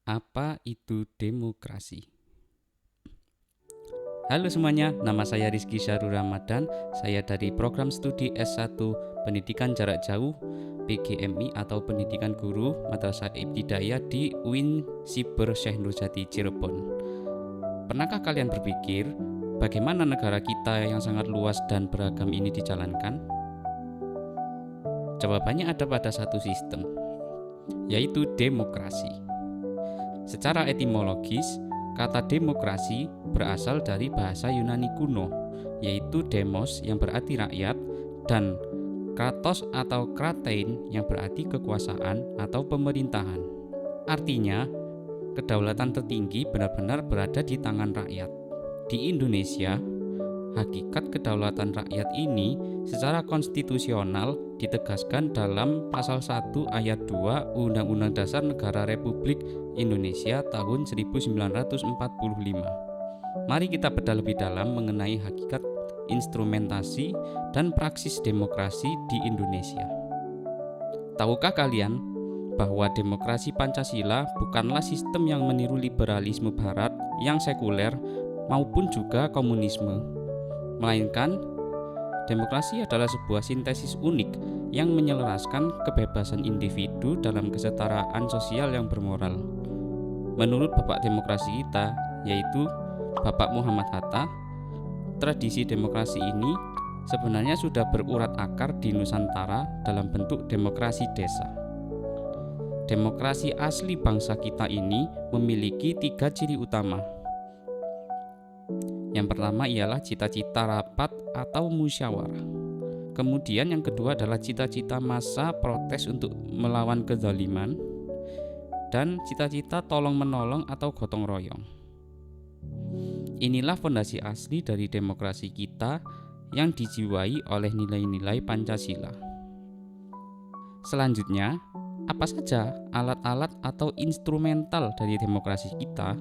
Apa itu demokrasi? Halo semuanya, nama saya Rizky Syarul Ramadan. Saya dari program studi S1 Pendidikan Jarak Jauh PGMI atau Pendidikan Guru Madrasah Ibtidaiyah di UIN Siber Syekh Nurjati Cirebon. Pernahkah kalian berpikir bagaimana negara kita yang sangat luas dan beragam ini dijalankan? Jawabannya ada pada satu sistem, yaitu demokrasi. Secara etimologis, kata demokrasi berasal dari bahasa Yunani kuno, yaitu demos yang berarti rakyat dan kratos atau kratein yang berarti kekuasaan atau pemerintahan. Artinya, kedaulatan tertinggi benar-benar berada di tangan rakyat. Di Indonesia, hakikat kedaulatan rakyat ini secara konstitusional ditegaskan dalam pasal 1 ayat 2 Undang-Undang Dasar Negara Republik Indonesia tahun 1945. Mari kita bedah lebih dalam mengenai hakikat, instrumentasi, dan praksis demokrasi di Indonesia. Tahukah kalian bahwa demokrasi Pancasila bukanlah sistem yang meniru liberalisme Barat yang sekuler maupun juga komunisme, melainkan demokrasi adalah sebuah sintesis unik yang menyelaraskan kebebasan individu dalam kesetaraan sosial yang bermoral. Menurut bapak demokrasi kita, yaitu Bapak Muhammad Hatta, tradisi demokrasi ini sebenarnya sudah berurat akar di Nusantara dalam bentuk demokrasi desa. Demokrasi asli bangsa kita ini memiliki 3 ciri utama. Yang pertama ialah cita-cita rapat atau musyawarah. Kemudian yang kedua adalah cita-cita massa protes untuk melawan kezaliman. Dan cita-cita tolong-menolong atau gotong royong. Inilah fondasi asli dari demokrasi kita yang dijiwai oleh nilai-nilai Pancasila. Selanjutnya, apa saja alat-alat atau instrumental dari demokrasi kita?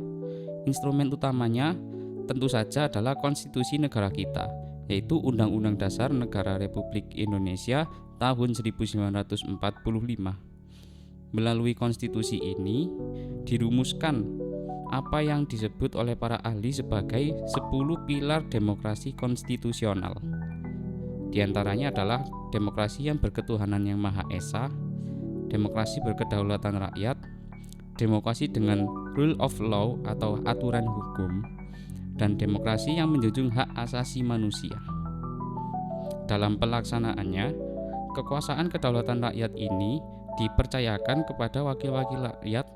Instrumen utamanya tentu saja adalah konstitusi negara kita, yaitu Undang-Undang Dasar Negara Republik Indonesia tahun 1945. Melalui konstitusi ini dirumuskan apa yang disebut oleh para ahli sebagai 10 pilar demokrasi konstitusional. Di antaranya adalah demokrasi yang berketuhanan yang Maha Esa, demokrasi berkedaulatan rakyat, demokrasi dengan rule of law atau aturan hukum, dan demokrasi yang menjunjung hak asasi manusia. Dalam pelaksanaannya, kekuasaan kedaulatan rakyat ini dipercayakan kepada wakil-wakil rakyat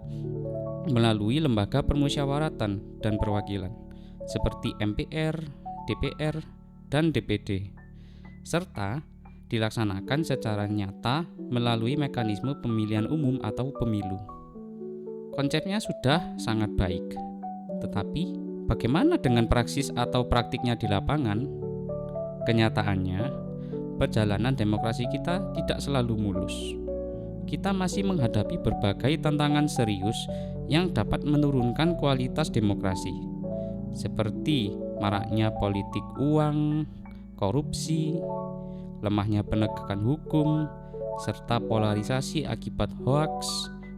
melalui lembaga permusyawaratan dan perwakilan seperti MPR, DPR, dan DPD, serta dilaksanakan secara nyata melalui mekanisme pemilihan umum atau pemilu. Konsepnya sudah sangat baik, tetapi bagaimana dengan praksis atau praktiknya di lapangan? Kenyataannya, perjalanan demokrasi kita tidak selalu mulus. Kita masih menghadapi berbagai tantangan serius yang dapat menurunkan kualitas demokrasi, seperti maraknya politik uang, korupsi, lemahnya penegakan hukum, serta polarisasi akibat hoaks,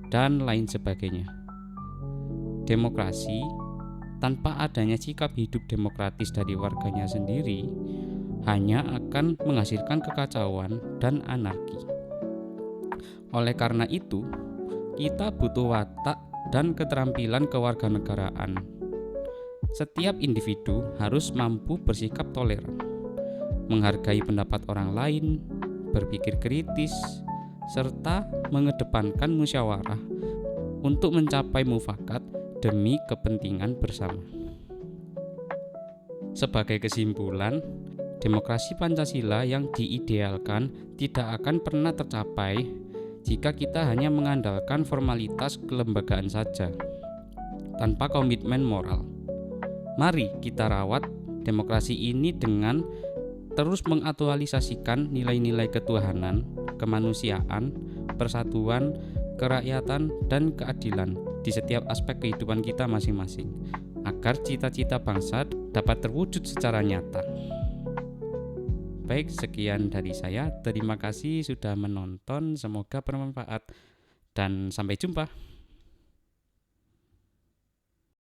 dan lain sebagainya. Demokrasi tanpa adanya sikap hidup demokratis dari warganya sendiri hanya akan menghasilkan kekacauan dan anarki. Oleh karena itu, kita butuh watak dan keterampilan kewarganegaraan. Setiap individu harus mampu bersikap toleran, menghargai pendapat orang lain, berpikir kritis, serta mengedepankan musyawarah untuk mencapai mufakat demi kepentingan bersama. Sebagai kesimpulan, demokrasi Pancasila yang diidealkan tidak akan pernah tercapai jika kita hanya mengandalkan formalitas kelembagaan saja, tanpa komitmen moral. Mari kita rawat demokrasi ini dengan terus mengaktualisasikan nilai-nilai ketuhanan, kemanusiaan, persatuan, kerakyatan, dan keadilan di setiap aspek kehidupan kita masing-masing, agar cita-cita bangsa dapat terwujud secara nyata. Baik, sekian dari saya. Terima kasih sudah menonton. Semoga bermanfaat dan sampai jumpa.